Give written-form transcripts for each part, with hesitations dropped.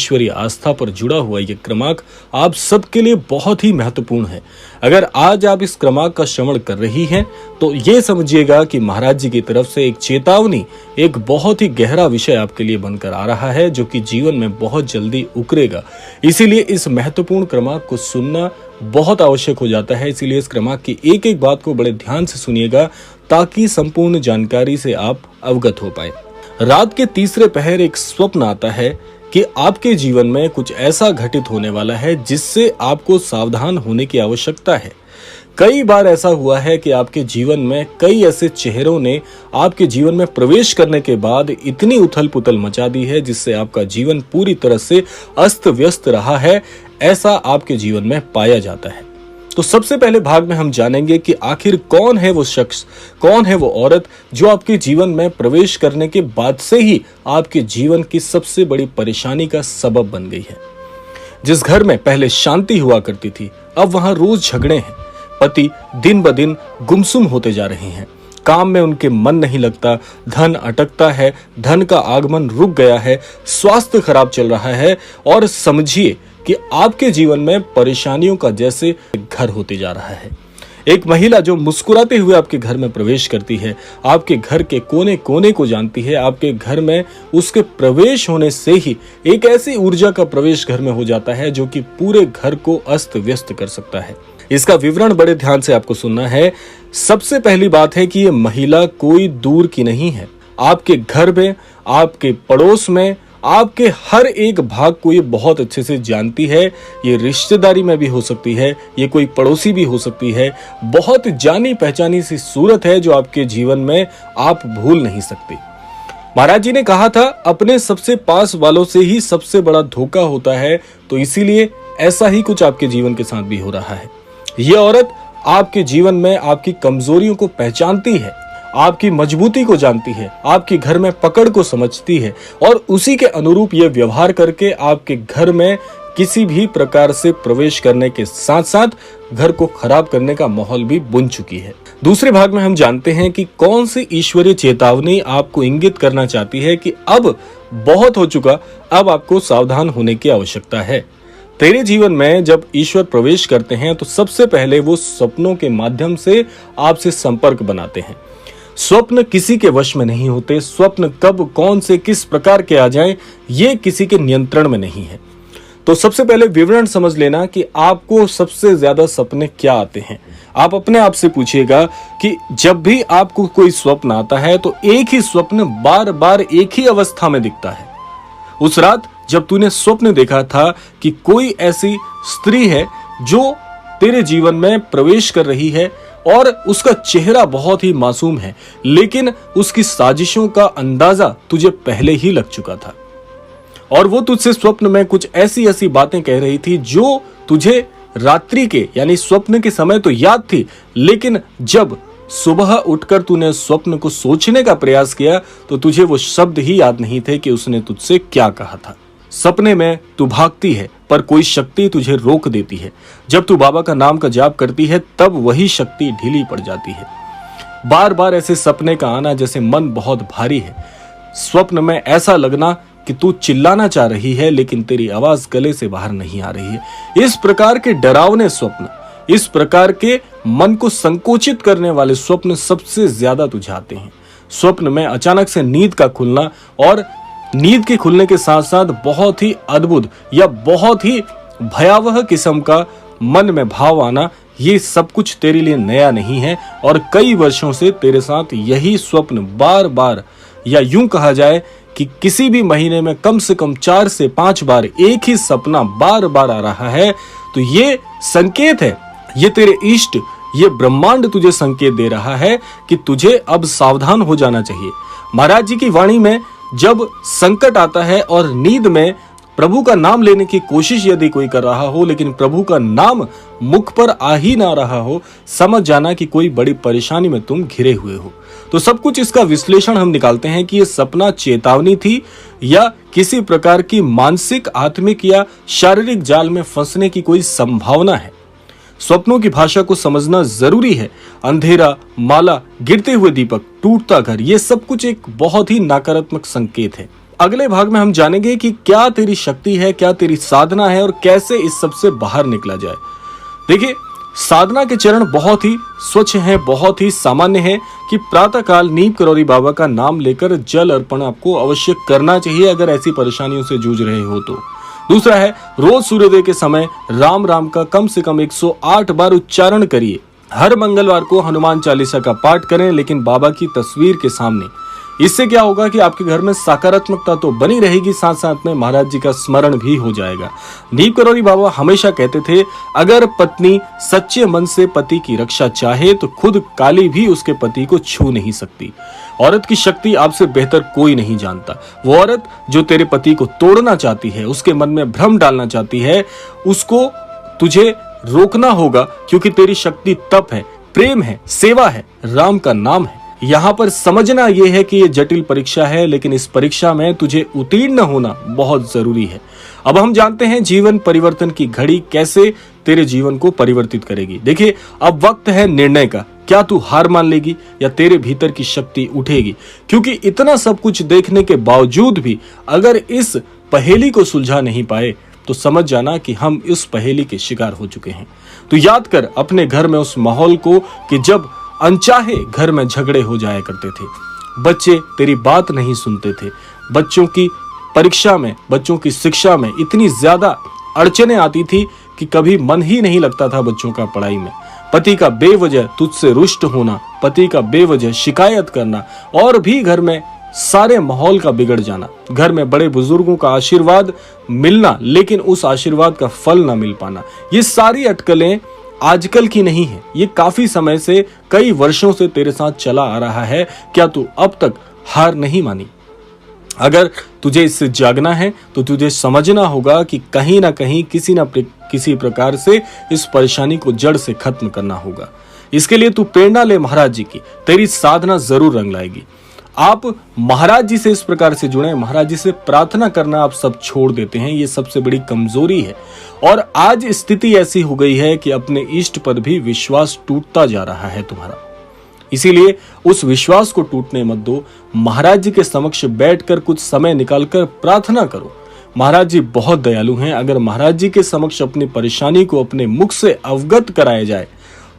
ईश्वरीय आस्था पर जुड़ा हुआ ये क्रमांक आप सबके लिए बहुत ही महत्वपूर्ण है। अगर आज आप इस क्रमांक का श्रवण कर रही हैं तो ये समझिएगा कि महाराज जी की तरफ से एक चेतावनी, एक बहुत ही गहरा विषय आपके लिए बनकर आ रहा है जो कि जीवन में बहुत जल्दी उकरेगा। इसीलिए इस महत्वपूर्ण क्रमांक को सुनना बहुत आवश्यक हो जाता है। इसीलिए इस क्रमांक की एक एक बात को बड़े ध्यान से सुनिएगा ताकि संपूर्ण जानकारी से आप अवगत हो पाए। रात के तीसरे पहर एक स्वप्न आता है कि आपके जीवन में कुछ ऐसा घटित होने वाला है जिससे आपको सावधान होने की आवश्यकता है। कई बार ऐसा हुआ है कि आपके जीवन में कई ऐसे चेहरों ने आपके जीवन में प्रवेश करने के बाद इतनी उथल पुथल मचा दी है जिससे आपका जीवन पूरी तरह से अस्त व्यस्त रहा है, ऐसा आपके जीवन में पाया जाता है। तो सबसे पहले भाग में हम जानेंगे कि आखिर कौन है वो शख्स, कौन है वो औरत जो आपके जीवन में प्रवेश करने के बाद से ही आपके जीवन की सबसे बड़ी परेशानी का सबब बन गई है। जिस घर में पहले शांति हुआ करती थी, अब वहां रोज झगड़े हैं। पति दिन ब दिन गुमसुम होते जा रहे हैं, काम में उनके मन नहीं लगता, धन अटकता है, धन का आगमन रुक गया है, स्वास्थ्य खराब चल रहा है और समझिए कि आपके जीवन में परेशानियों का जैसे घर होते जा रहा है। एक महिला जो मुस्कुराते हुए आपके घर में प्रवेश करती है, आपके घर के कोने कोने को जानती है, आपके घर में उसके प्रवेश होने से ही एक ऐसी ऊर्जा का प्रवेश घर में हो जाता है जो कि पूरे घर को अस्त व्यस्त कर सकता है। इसका विवरण बड़े ध्यान से आपको सुनना है। सबसे पहली बात है कि ये महिला कोई दूर की नहीं है। आपके घर में, आपके पड़ोस में, आपके हर एक भाग को ये बहुत अच्छे से जानती है। ये रिश्तेदारी में भी हो सकती है, ये कोई पड़ोसी भी हो सकती है। बहुत जानी पहचानी सी सूरत है जो आपके जीवन में आप भूल नहीं सकते। महाराज जी ने कहा था अपने सबसे पास वालों से ही सबसे बड़ा धोखा होता है, तो इसीलिए ऐसा ही कुछ आपके जीवन के साथ भी हो रहा है। ये औरत आपके जीवन में आपकी कमजोरियों को पहचानती है, आपकी मजबूती को जानती है, आपके घर में पकड़ को समझती है और उसी के अनुरूप ये व्यवहार करके आपके घर में किसी भी प्रकार से प्रवेश करने के साथ साथ घर को खराब करने का माहौल भी बुन चुकी है। दूसरे भाग में हम जानते हैं कि कौन सी ईश्वरीय चेतावनी आपको इंगित करना चाहती है कि अब बहुत हो चुका, अब आपको सावधान होने की आवश्यकता है। तेरे जीवन में जब ईश्वर प्रवेश करते हैं तो सबसे पहले वो सपनों के माध्यम से आपसे संपर्क बनाते हैं। स्वप्न किसी के वश में नहीं होते। स्वप्न कब, कौन से, किस प्रकार के आ जाएं, ये किसी के नियंत्रण में नहीं है। तो सबसे पहले विवरण समझ लेना कि आपको सबसे ज्यादा सपने क्या आते हैं। आप अपने आप से पूछिएगा कि जब भी आपको कोई स्वप्न आता है तो एक ही स्वप्न बार बार एक ही अवस्था में दिखता है। उस रात जब तूने स्वप्न देखा था कि कोई ऐसी स्त्री है जो तेरे जीवन में प्रवेश कर रही है और उसका चेहरा बहुत ही मासूम है, लेकिन उसकी साजिशों का अंदाजा तुझे पहले ही लग चुका था और वो तुझसे स्वप्न में कुछ ऐसी ऐसी बातें कह रही थी जो तुझे रात्रि के यानी स्वप्न के समय तो याद थी, लेकिन जब सुबह उठकर तूने स्वप्न को सोचने का प्रयास किया तो तुझे वो शब्द ही याद नहीं थे कि उसने तुझसे क्या कहा था। सपने में तू भागती है पर कोई शक्ति तुझे रोक देती है। जब तू बाबा का नाम का जाप करती है तब वही शक्ति ढीली पड़ जाती है। बार बार ऐसे सपने का आना जैसे मन बहुत भारी है। स्वप्न में ऐसा लगना कि तू चिल्लाना चाह रही है लेकिन तेरी आवाज गले से बाहर नहीं आ रही है। इस प्रकार के डरावने स्वप्न, इस प्रकार के मन को संकोचित करने वाले स्वप्न सबसे ज्यादा तुझे आते हैं। स्वप्न में अचानक से नींद का खुलना और नींद के खुलने के साथ साथ बहुत ही अद्भुत या बहुत ही भयावह किस्म का मन में भाव आना, ये सब कुछ तेरे लिए नया नहीं है और कई वर्षों से तेरे साथ यही स्वप्न बार बार, या यूं कहा जाए कि किसी भी महीने में कम से कम 4 से 5 बार एक ही सपना बार बार आ रहा है। तो ये संकेत है, ये तेरे इष्ट, ये ब्रह्मांड तुझे संकेत दे रहा है कि तुझे अब सावधान हो जाना चाहिए। महाराज जी की वाणी में जब संकट आता है और नींद में प्रभु का नाम लेने की कोशिश यदि कोई कर रहा हो लेकिन प्रभु का नाम मुख पर आ ही ना रहा हो, समझ जाना कि कोई बड़ी परेशानी में तुम घिरे हुए हो। तो सब कुछ इसका विश्लेषण हम निकालते हैं कि ये सपना चेतावनी थी या किसी प्रकार की मानसिक, आत्मिक या शारीरिक जाल में फंसने की कोई संभावना है। स्वप्नों की भाषा को समझना जरूरी है। अंधेरा, माला, गिरते हुए दीपक, टूटता घर, ये सब कुछ एक बहुत ही नकारात्मक संकेत है। अगले भाग में हम जानेंगे कि क्या तेरी शक्ति है, क्या तेरी साधना है और कैसे इस सब से बाहर निकला जाए। देखिए, साधना के चरण बहुत ही स्वच्छ हैं, बहुत ही सामान्य है कि प्रातःकाल नीम करौरी बाबा का नाम लेकर जल अर्पण आपको अवश्य करना चाहिए अगर ऐसी परेशानियों से जूझ रहे हो तो। दूसरा है, रोज सूर्योदय के समय राम राम का कम से कम 108 बार उच्चारण करिए। हर मंगलवार को हनुमान चालीसा का पाठ करें, लेकिन बाबा की तस्वीर के सामने। इससे क्या होगा कि आपके घर में सकारात्मकता तो बनी रहेगी, साथ साथ में महाराज जी का स्मरण भी हो जाएगा। नीम करौरी बाबा हमेशा कहते थे, अगर पत्नी सच्चे मन से पति की रक्षा चाहे तो खुद काली भी उसके पति को छू नहीं सकती। औरत की शक्ति आपसे बेहतर कोई नहीं जानता। वो औरत जो तेरे पति को तोड़ना चाहती है, उसके मन में भ्रम डालना चाहती है, उसको तुझे रोकना होगा, क्योंकि तेरी शक्ति तप है, प्रेम है, सेवा है, राम का नाम है। यहाँ पर समझना यह है कि ये जटिल परीक्षा है, लेकिन इस परीक्षा में तुझे उत्तीर्ण होना बहुत जरूरी है। अब हम जानते हैं जीवन परिवर्तन की घड़ी कैसे तेरे जीवन को परिवर्तित करेगी। देखिए, अब वक्त है निर्णय का। क्या तू हार मान लेगी या तेरे भीतर की शक्ति उठेगी? क्योंकि इतना सब कुछ देखने के बावजूद भी अगर इस पहेली को सुलझा नहीं पाए तो समझ जाना कि हम इस पहेली के शिकार हो चुके हैं। तो याद कर अपने घर में उस माहौल को कि जब अनचाहे घर में झगड़े हो जाया करते थे, बच्चे तेरी बात नहीं सुनते थे, बच्चों की परीक्षा में, बच्चों की शिक्षा में इतनी ज्यादा अड़चने आती थी कि कभी मन ही नहीं लगता था बच्चों का पढ़ाई में। पति का बेवजह तुझसे रुष्ट होना, पति का बेवजह शिकायत करना और भी घर में सारे माहौल का बिगड़ जाना, घर में बड़े बुजुर्गों का आशीर्वाद मिलना लेकिन उस आशीर्वाद का फल ना मिल पाना, ये सारी अटकलें आजकल की नहीं है। ये काफी समय से, कई वर्षों से तेरे साथ चला आ रहा है। क्या तू अब तक हार नहीं मानी? अगर तुझे इससे जागना है तो तुझे समझना होगा कि कहीं ना कहीं किसी प्रकार से इस परेशानी को जड़ से खत्म करना होगा। इसके लिए तू प्रेरणा ले महाराज जी की, तेरी साधना जरूर रंग लाएगी। आप महाराज जी से इस प्रकार से जुड़े, महाराज जी से प्रार्थना करना आप सब छोड़ देते हैं, ये सबसे बड़ी कमजोरी है। और आज स्थिति ऐसी हो गई है कि अपने इष्ट पर भी विश्वास टूटता जा रहा है तुम्हारा। इसीलिए उस विश्वास को टूटने मत दो। महाराज जी के समक्ष बैठकर कुछ समय निकालकर प्रार्थना करो। महाराज जी बहुत दयालु हैं। अगर महाराज जी के समक्ष अपनी परेशानी को अपने मुख से अवगत कराया जाए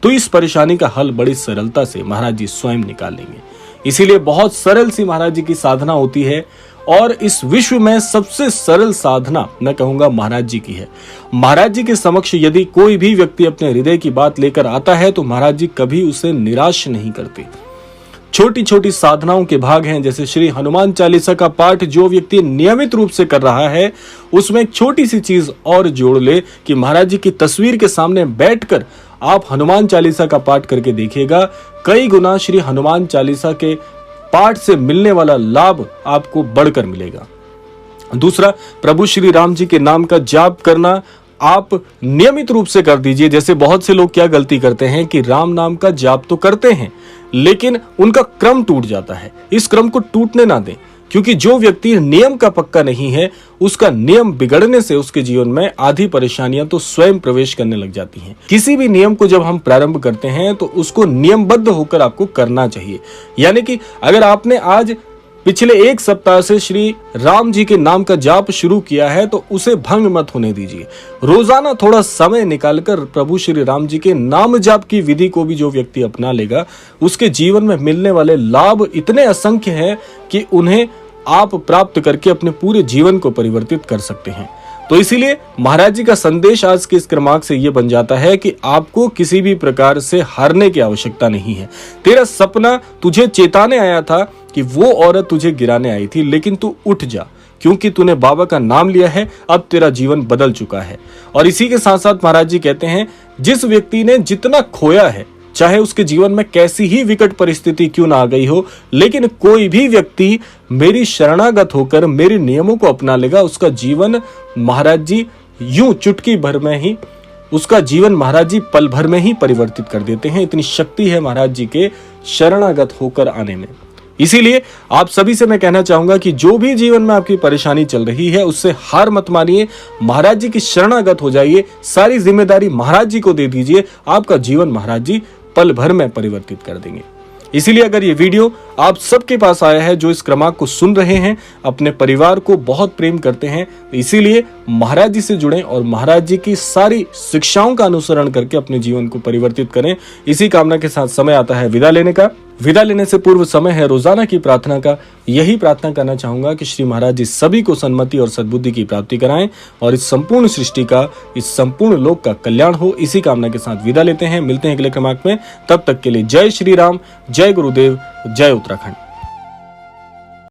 तो इस परेशानी का हल बड़ी सरलता से महाराज जी स्वयं निकाल लेंगे। इसीलिए बहुत सरल सी महाराज जी की साधना होती है और इस विश्व में सबसे सरल साधना मैं कहूंगा महाराज जी की है। महाराज जी के समक्ष यदि कोई भी व्यक्ति अपने हृदय की बात लेकर आता है तो महाराज जी कभी उसे निराश नहीं करते। छोटी छोटी साधनाओं के भाग हैं, जैसे श्री हनुमान चालीसा का पाठ जो व्यक्ति नियमित रूप से कर रहा है उसमें एक छोटी सी चीज और जोड़ ले कि महाराज जी की तस्वीर के सामने बैठकर आप हनुमान चालीसा का पाठ करके देखिएगा, कई गुना श्री हनुमान चालीसा के पाठ से मिलने वाला लाभ आपको बढ़कर मिलेगा। दूसरा, प्रभु श्री राम जी के नाम का जाप करना आप नियमित रूप से कर दीजिए। जैसे बहुत से लोग क्या गलती करते हैं कि राम नाम का जाप तो करते हैं लेकिन उनका क्रम टूट जाता है। इस क्रम को टूटने ना दें, क्योंकि जो व्यक्ति नियम का पक्का नहीं है उसका नियम बिगड़ने से उसके जीवन में आधी परेशानियां तो स्वयं प्रवेश करने लग जाती हैं। किसी भी नियम को जब हम प्रारंभ करते हैं तो उसको नियमबद्ध होकर आपको करना चाहिए। यानी कि अगर आपने आज पिछले एक सप्ताह से श्री राम जी के नाम का जाप शुरू किया है तो उसे भंग मत होने दीजिए। रोजाना थोड़ा समय निकालकर प्रभु श्री राम जी के नाम जाप की विधि को भी जो व्यक्ति अपना लेगा उसके जीवन में मिलने वाले लाभ इतने असंख्य हैं कि उन्हें आप प्राप्त करके अपने पूरे जीवन को परिवर्तित कर सकते हैं। तो इसीलिए महाराज जी का संदेश आज के इस क्रमांक से यह बन जाता है कि आपको किसी भी प्रकार से हारने की आवश्यकता नहीं है। तेरा सपना तुझे चेताने आया था कि वो औरत तुझे गिराने आई थी, लेकिन तू उठ जा, क्योंकि तूने बाबा का नाम लिया है, अब तेरा जीवन बदल चुका है। और इसी के साथ साथ महाराज जी कहते हैं, जिस व्यक्ति ने जितना खोया है, चाहे उसके जीवन में कैसी ही विकट परिस्थिति क्यों ना आ गई हो, लेकिन कोई भी व्यक्ति मेरी शरणागत होकर मेरे नियमों को अपना लेगा, उसका जीवन महाराज जी यूं चुटकी भर में ही, उसका जीवन महाराज जी पल भर में ही परिवर्तित कर देते हैं। इतनी शक्ति है महाराज जी के शरणागत होकर आने में। इसीलिए आप सभी से मैं कहना चाहूंगा कि जो भी जीवन में आपकी परेशानी चल रही है उससे हार मत मानिए, महाराज जी की शरणागत हो जाइए, सारी जिम्मेदारी महाराज जी को दे दीजिए, आपका जीवन महाराज जी पल भर में परिवर्तित कर देंगे। इसीलिए अगर ये वीडियो आप सबके पास आया है जो इस क्रमांक को सुन रहे हैं, अपने परिवार को बहुत प्रेम करते हैं। इसीलिए महाराज जी से जुड़ें और महाराज जी की सारी शिक्षाओं का अनुसरण करके अपने जीवन को परिवर्तित करें। इसी कामना के साथ समय आता है विदा लेने का। विदा लेने से पूर्व समय है रोजाना की प्रार्थना का। यही प्रार्थना करना चाहूंगा कि श्री महाराज जी सभी को सन्मति और सद्बुद्धि की प्राप्ति कराएं और इस संपूर्ण सृष्टि का, इस संपूर्ण लोक का कल्याण हो। इसी कामना के साथ विदा लेते हैं। मिलते हैं अगले क्रमांक में। तब तक के लिए जय श्री राम, जय गुरुदेव, जय उत्तराखंड।